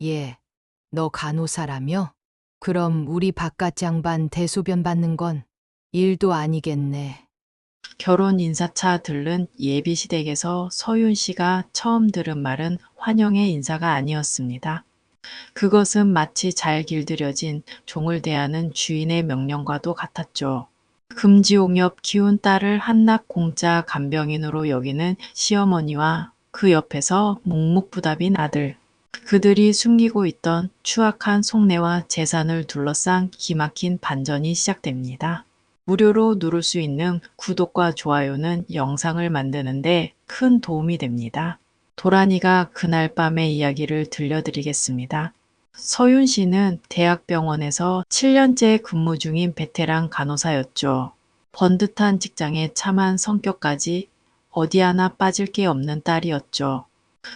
예, 너 간호사라며? 그럼 우리 바깥 양반 대소변 받는 건 일도 아니겠네. 결혼 인사차 들른 예비 시댁에서 서윤 씨가 처음 들은 말은 환영의 인사가 아니었습니다. 그것은 마치 잘 길들여진 종을 대하는 주인의 명령과도 같았죠. 금지옥엽 키운 딸을 한낱 공짜 간병인으로 여기는 시어머니와 그 옆에서 묵묵부답인 아들. 그들이 숨기고 있던 추악한 속내와 재산을 둘러싼 기막힌 반전이 시작됩니다. 무료로 누를 수 있는 구독과 좋아요는 영상을 만드는데 큰 도움이 됩니다. 도란이가 그날 밤의 이야기를 들려드리겠습니다. 서윤 씨는 대학병원에서 7년째 근무 중인 베테랑 간호사였죠. 번듯한 직장에 참한 성격까지 어디 하나 빠질 게 없는 딸이었죠.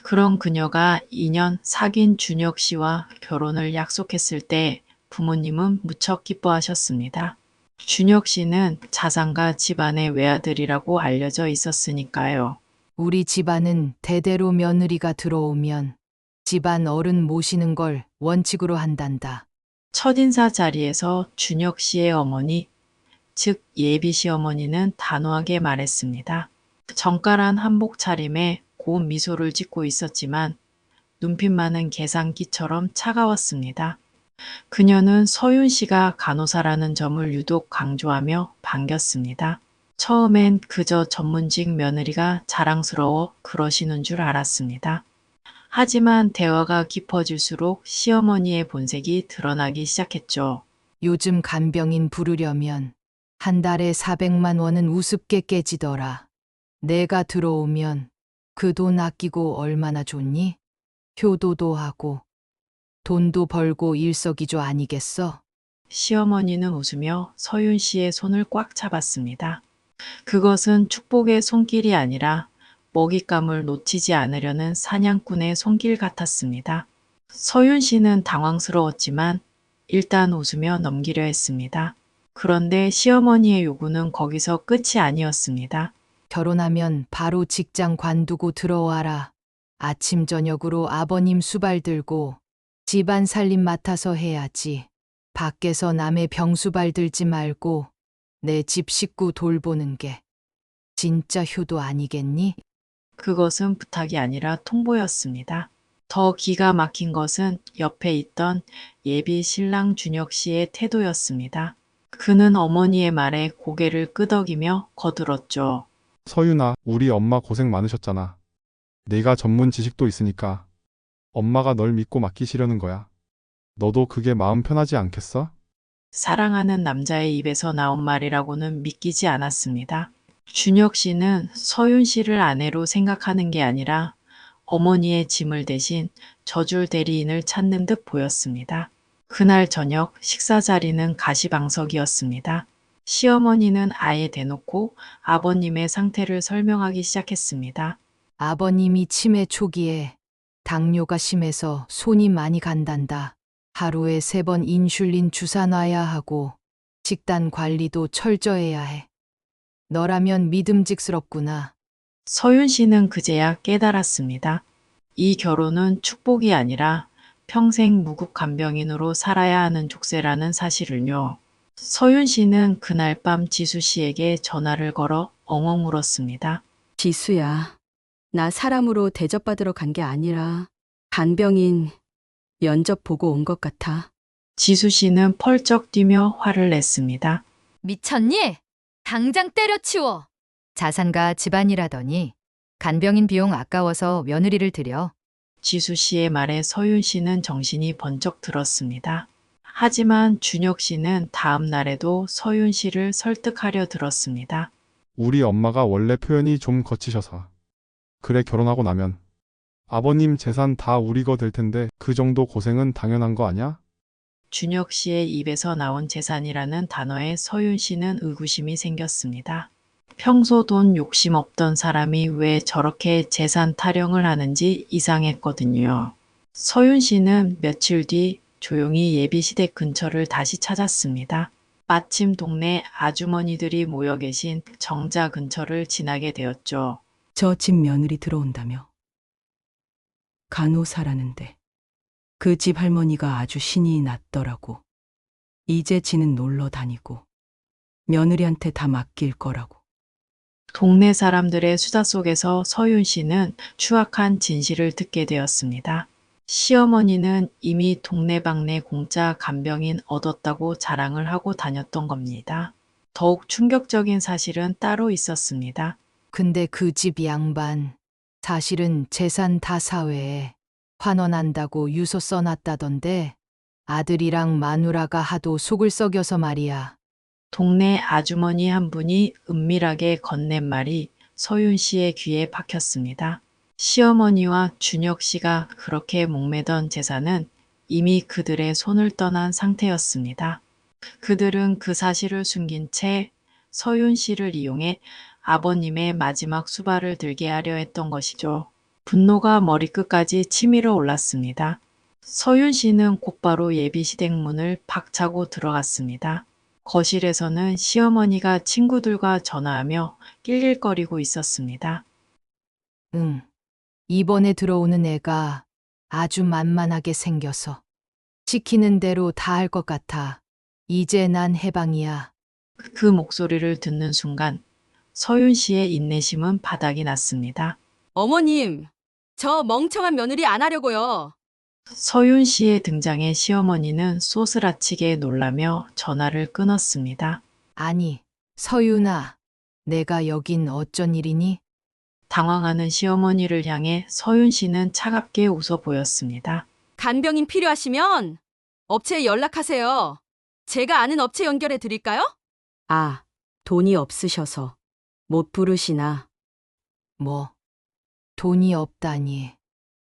그런 그녀가 2년 사귄 준혁 씨와 결혼을 약속했을 때 부모님은 무척 기뻐하셨습니다. 준혁 씨는 자산가 집안의 외아들이라고 알려져 있었으니까요. 우리 집안은 대대로 며느리가 들어오면 집안 어른 모시는 걸 원칙으로 한단다. 첫인사 자리에서 준혁 씨의 어머니, 즉 예비 시어머니는 단호하게 말했습니다. 정갈한 한복 차림에 고운 미소를 짓고 있었지만 눈빛만은 계산기처럼 차가웠습니다. 그녀는 서윤 씨가 간호사라는 점을 유독 강조하며 반겼습니다. 처음엔 그저 전문직 며느리가 자랑스러워 그러시는 줄 알았습니다. 하지만 대화가 깊어질수록 시어머니의 본색이 드러나기 시작했죠. 요즘 간병인 부르려면 한 달에 400만 원은 우습게 깨지더라. 내가 들어오면 그 돈 아끼고 얼마나 좋니? 효도도 하고 돈도 벌고 일석이조 아니겠어? 시어머니는 웃으며 서윤 씨의 손을 꽉 잡았습니다. 그것은 축복의 손길이 아니라 먹잇감을 놓치지 않으려는 사냥꾼의 손길 같았습니다. 서윤 씨는 당황스러웠지만 일단 웃으며 넘기려 했습니다. 그런데 시어머니의 요구는 거기서 끝이 아니었습니다. 결혼하면 바로 직장 관두고 들어와라. 아침 저녁으로 아버님 수발 들고 집안 살림 맡아서 해야지. 밖에서 남의 병수발 들지 말고 내 집 식구 돌보는 게 진짜 효도 아니겠니? 그것은 부탁이 아니라 통보였습니다. 더 기가 막힌 것은 옆에 있던 예비 신랑 준혁 씨의 태도였습니다. 그는 어머니의 말에 고개를 끄덕이며 거들었죠. 서윤아, 우리 엄마 고생 많으셨잖아. 내가 전문 지식도 있으니까 엄마가 널 믿고 맡기시려는 거야. 너도 그게 마음 편하지 않겠어? 사랑하는 남자의 입에서 나온 말이라고는 믿기지 않았습니다. 준혁 씨는 서윤 씨를 아내로 생각하는 게 아니라 어머니의 짐을 대신 져줄 대리인을 찾는 듯 보였습니다. 그날 저녁 식사 자리는 가시방석이었습니다. 시어머니는 아예 대놓고 아버님의 상태를 설명하기 시작했습니다. 아버님이 치매 초기에 당뇨가 심해서 손이 많이 간단다. 하루에 3번 인슐린 주사 놔야 하고 식단 관리도 철저해야 해. 너라면 믿음직스럽구나. 서윤 씨는 그제야 깨달았습니다. 이 결혼은 축복이 아니라 평생 무국 간병인으로 살아야 하는 족쇄라는 사실을요. 서윤 씨는 그날 밤 지수 씨에게 전화를 걸어 엉엉 울었습니다. 지수야, 나 사람으로 대접받으러 간 게 아니라 간병인 면접 보고 온 것 같아. 지수 씨는 펄쩍 뛰며 화를 냈습니다. 미쳤니? 당장 때려치워. 자산가 집안이라더니 간병인 비용 아까워서 며느리를 들여. 지수 씨의 말에 서윤 씨는 정신이 번쩍 들었습니다. 하지만 준혁 씨는 다음 날에도 서윤 씨를 설득하려 들었습니다. 우리 엄마가 원래 표현이 좀 거치셔서. 그래, 결혼하고 나면 아버님 재산 다 우리 거 될 텐데 그 정도 고생은 당연한 거 아냐? 준혁 씨의 입에서 나온 재산이라는 단어에 서윤 씨는 의구심이 생겼습니다. 평소 돈 욕심 없던 사람이 왜 저렇게 재산 타령을 하는지 이상했거든요. 서윤 씨는 며칠 뒤 조용히 예비시댁 근처를 다시 찾았습니다. 마침 동네 아주머니들이 모여 계신 정자 근처를 지나게 되었죠. 저 집 며느리 들어온다며. 간호사라는데. 그 집 할머니가 아주 신이 났더라고. 이제 지는 놀러 다니고 며느리한테 다 맡길 거라고. 동네 사람들의 수다 속에서 서윤 씨는 추악한 진실을 듣게 되었습니다. 시어머니는 이미 동네방네 공짜 간병인 얻었다고 자랑을 하고 다녔던 겁니다. 더욱 충격적인 사실은 따로 있었습니다. 근데 그 집 양반, 사실은 재산 다 사회에 환원한다고 유서 써놨다던데 아들이랑 마누라가 하도 속을 썩여서 말이야. 동네 아주머니 한 분이 은밀하게 건넨 말이 서윤 씨의 귀에 박혔습니다. 시어머니와 준혁 씨가 그렇게 목매던 재산은 이미 그들의 손을 떠난 상태였습니다. 그들은 그 사실을 숨긴 채 서윤 씨를 이용해 아버님의 마지막 수발을 들게 하려 했던 것이죠. 분노가 머리끝까지 치밀어 올랐습니다. 서윤 씨는 곧바로 예비시댁 문을 박차고 들어갔습니다. 거실에서는 시어머니가 친구들과 전화하며 낄낄거리고 있었습니다. 응. 이번에 들어오는 애가 아주 만만하게 생겨서 시키는 대로 다 할 것 같아. 이제 난 해방이야. 그 목소리를 듣는 순간 서윤 씨의 인내심은 바닥이 났습니다. 어머님, 저 멍청한 며느리 안 하려고요. 서윤 씨의 등장에 시어머니는 소스라치게 놀라며 전화를 끊었습니다. 아니, 서윤아, 내가 여긴 어쩐 일이니? 당황하는 시어머니를 향해 서윤 씨는 차갑게 웃어 보였습니다. 간병인 필요하시면 업체에 연락하세요. 제가 아는 업체 연결해 드릴까요? 아, 돈이 없으셔서 못 부르시나. 뭐, 돈이 없다니.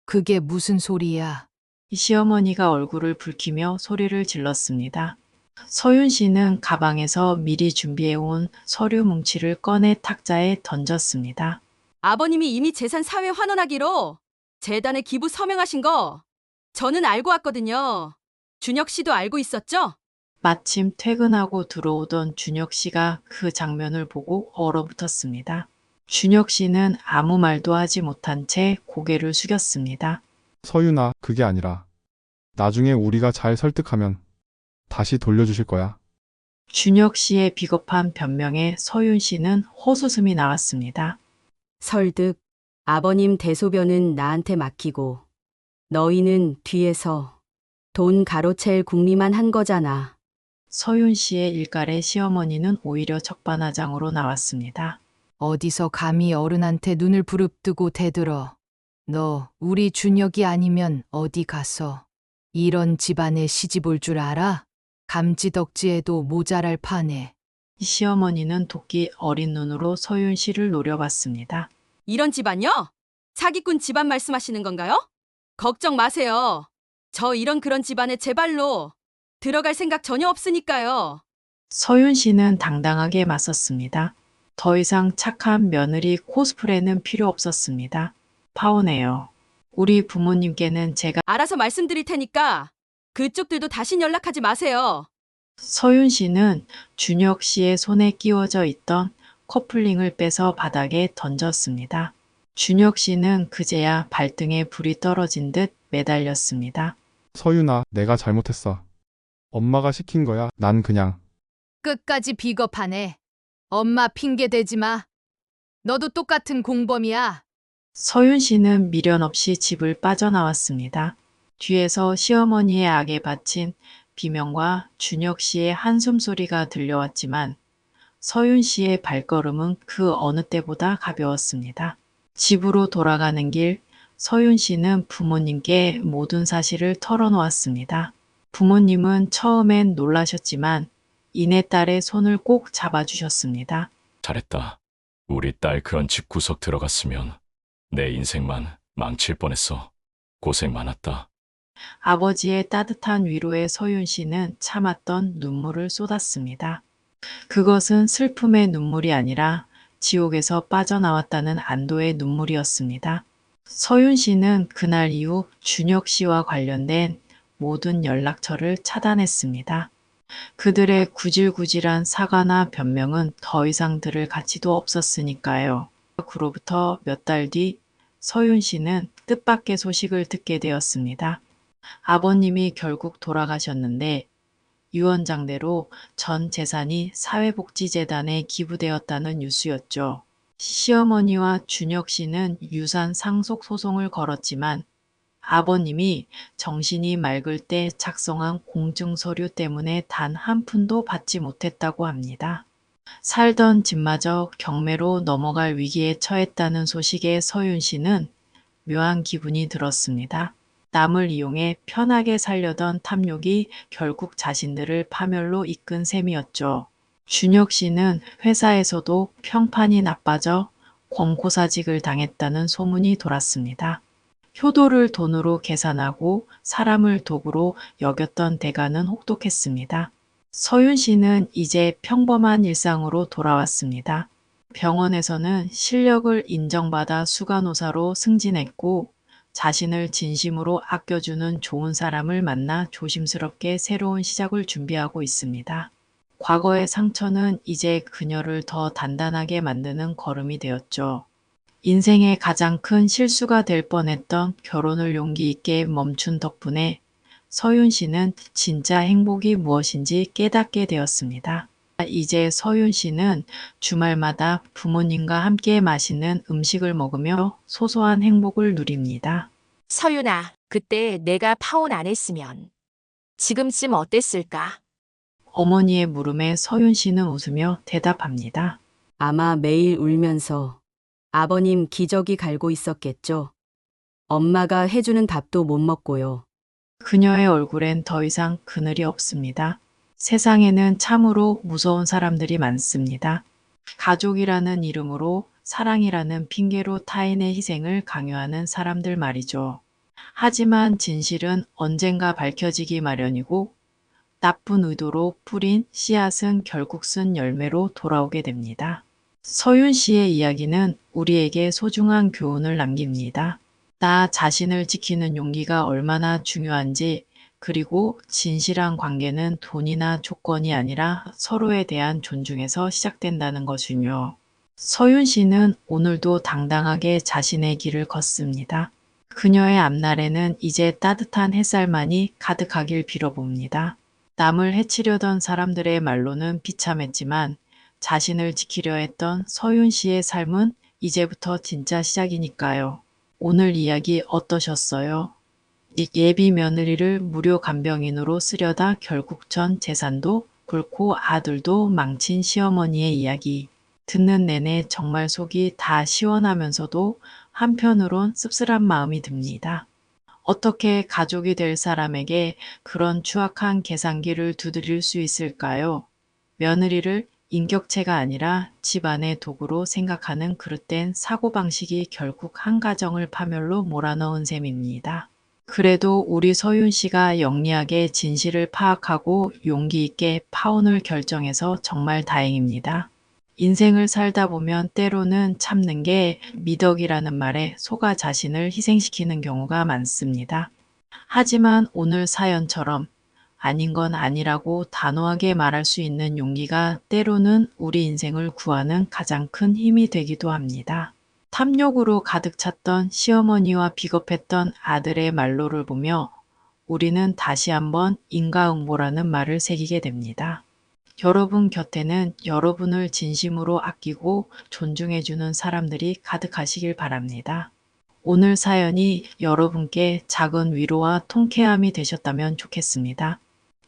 그게 무슨 소리야? 시어머니가 얼굴을 붉히며 소리를 질렀습니다. 서윤 씨는 가방에서 미리 준비해온 서류 뭉치를 꺼내 탁자에 던졌습니다. 아버님이 이미 재산 사회 환원하기로 재단에 기부 서명하신 거 저는 알고 왔거든요. 준혁 씨도 알고 있었죠? 마침 퇴근하고 들어오던 준혁 씨가 그 장면을 보고 얼어붙었습니다. 준혁 씨는 아무 말도 하지 못한 채 고개를 숙였습니다. 서윤아, 그게 아니라 나중에 우리가 잘 설득하면 다시 돌려주실 거야. 준혁 씨의 비겁한 변명에 서윤 씨는 호수음이 나왔습니다. 설득, 아버님 대소변은 나한테 맡기고 너희는 뒤에서 돈 가로챌 궁리만 한 거잖아. 서윤 씨의 일갈에 시어머니는 오히려 적반하장으로 나왔습니다. 어디서 감히 어른한테 눈을 부릅뜨고 대들어. 너 우리 준혁이 아니면 어디 가서 이런 집안에 시집 올 줄 알아? 감지덕지에도 모자랄 판에. 시어머니는 도끼 어린 눈으로 서윤 씨를 노려봤습니다. 이런 집안요? 사기꾼 집안 말씀하시는 건가요? 걱정 마세요. 저 이런 그런 집안에 제 발로 들어갈 생각 전혀 없으니까요. 서윤 씨는 당당하게 맞섰습니다. 더 이상 착한 며느리 코스프레는 필요 없었습니다. 파혼해요. 우리 부모님께는 제가 알아서 말씀드릴 테니까 그쪽들도 다신 연락하지 마세요. 서윤 씨는 준혁 씨의 손에 끼워져 있던 커플링을 빼서 바닥에 던졌습니다. 준혁 씨는 그제야 발등에 불이 떨어진 듯 매달렸습니다. 서윤아, 내가 잘못했어. 엄마가 시킨 거야. 난 그냥. 끝까지 비겁하네. 엄마 핑계 대지 마. 너도 똑같은 공범이야. 서윤 씨는 미련 없이 집을 빠져나왔습니다. 뒤에서 시어머니의 악에 바친 비명과 준혁 씨의 한숨 소리가 들려왔지만 서윤 씨의 발걸음은 그 어느 때보다 가벼웠습니다. 집으로 돌아가는 길, 서윤 씨는 부모님께 모든 사실을 털어놓았습니다. 부모님은 처음엔 놀라셨지만 이내 딸의 손을 꼭 잡아주셨습니다. 잘했다. 우리 딸 그런 집 구석 들어갔으면 내 인생만 망칠 뻔했어. 고생 많았다. 아버지의 따뜻한 위로에 서윤 씨는 참았던 눈물을 쏟았습니다. 그것은 슬픔의 눈물이 아니라 지옥에서 빠져나왔다는 안도의 눈물이었습니다. 서윤 씨는 그날 이후 준혁 씨와 관련된 모든 연락처를 차단했습니다. 그들의 구질구질한 사과나 변명은 더 이상 들을 가치도 없었으니까요. 그로부터 몇 달 뒤 서윤 씨는 뜻밖의 소식을 듣게 되었습니다. 아버님이 결국 돌아가셨는데 유언장대로 전 재산이 사회복지재단에 기부되었다는 뉴스였죠. 시어머니와 준혁 씨는 유산 상속 소송을 걸었지만 아버님이 정신이 맑을 때 작성한 공증 서류 때문에 단 한 푼도 받지 못했다고 합니다. 살던 집마저 경매로 넘어갈 위기에 처했다는 소식에 서윤 씨는 묘한 기분이 들었습니다. 남을 이용해 편하게 살려던 탐욕이 결국 자신들을 파멸로 이끈 셈이었죠. 준혁 씨는 회사에서도 평판이 나빠져 권고사직을 당했다는 소문이 돌았습니다. 효도를 돈으로 계산하고 사람을 도구로 여겼던 대가는 혹독했습니다. 서윤 씨는 이제 평범한 일상으로 돌아왔습니다. 병원에서는 실력을 인정받아 수간호사로 승진했고 자신을 진심으로 아껴주는 좋은 사람을 만나 조심스럽게 새로운 시작을 준비하고 있습니다. 과거의 상처는 이제 그녀를 더 단단하게 만드는 걸음이 되었죠. 인생의 가장 큰 실수가 될 뻔했던 결혼을 용기 있게 멈춘 덕분에 서윤 씨는 진짜 행복이 무엇인지 깨닫게 되었습니다. 이제 서윤 씨는 주말마다 부모님과 함께 맛있는 음식을 먹으며 소소한 행복을 누립니다. 서윤아, 그때 내가 파혼 안 했으면 지금쯤 어땠을까? 어머니의 물음에 서윤 씨는 웃으며 대답합니다. 아마 매일 울면서 아버님 기저귀 갈고 있었겠죠. 엄마가 해주는 밥도 못 먹고요. 그녀의 얼굴엔 더 이상 그늘이 없습니다. 세상에는 참으로 무서운 사람들이 많습니다. 가족이라는 이름으로 사랑이라는 핑계로 타인의 희생을 강요하는 사람들 말이죠. 하지만 진실은 언젠가 밝혀지기 마련이고 나쁜 의도로 뿌린 씨앗은 결국 쓴 열매로 돌아오게 됩니다. 서윤 씨의 이야기는 우리에게 소중한 교훈을 남깁니다. 나 자신을 지키는 용기가 얼마나 중요한지, 그리고 진실한 관계는 돈이나 조건이 아니라 서로에 대한 존중에서 시작된다는 것이며, 서윤 씨는 오늘도 당당하게 자신의 길을 걷습니다. 그녀의 앞날에는 이제 따뜻한 햇살만이 가득하길 빌어봅니다. 남을 해치려던 사람들의 말로는 비참했지만 자신을 지키려 했던 서윤 씨의 삶은 이제부터 진짜 시작이니까요. 오늘 이야기 어떠셨어요? 예비 며느리를 무료 간병인으로 쓰려다 결국 전 재산도 굴고 아들도 망친 시어머니의 이야기. 듣는 내내 정말 속이 다 시원하면서도 한편으론 씁쓸한 마음이 듭니다. 어떻게 가족이 될 사람에게 그런 추악한 계산기를 두드릴 수 있을까요? 며느리를 인격체가 아니라 집안의 도구로 생각하는 그릇된 사고방식이 결국 한 가정을 파멸로 몰아넣은 셈입니다. 그래도 우리 서윤 씨가 영리하게 진실을 파악하고 용기 있게 파혼을 결정해서 정말 다행입니다. 인생을 살다 보면 때로는 참는 게 미덕이라는 말에 속아 자신을 희생시키는 경우가 많습니다. 하지만 오늘 사연처럼 아닌 건 아니라고 단호하게 말할 수 있는 용기가 때로는 우리 인생을 구하는 가장 큰 힘이 되기도 합니다. 탐욕으로 가득 찼던 시어머니와 비겁했던 아들의 말로를 보며 우리는 다시 한번 인과응보라는 말을 새기게 됩니다. 여러분 곁에는 여러분을 진심으로 아끼고 존중해주는 사람들이 가득하시길 바랍니다. 오늘 사연이 여러분께 작은 위로와 통쾌함이 되셨다면 좋겠습니다.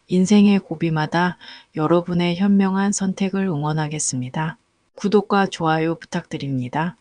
인생의 고비마다 여러분의 현명한 선택을 응원하겠습니다. 구독과 좋아요 부탁드립니다.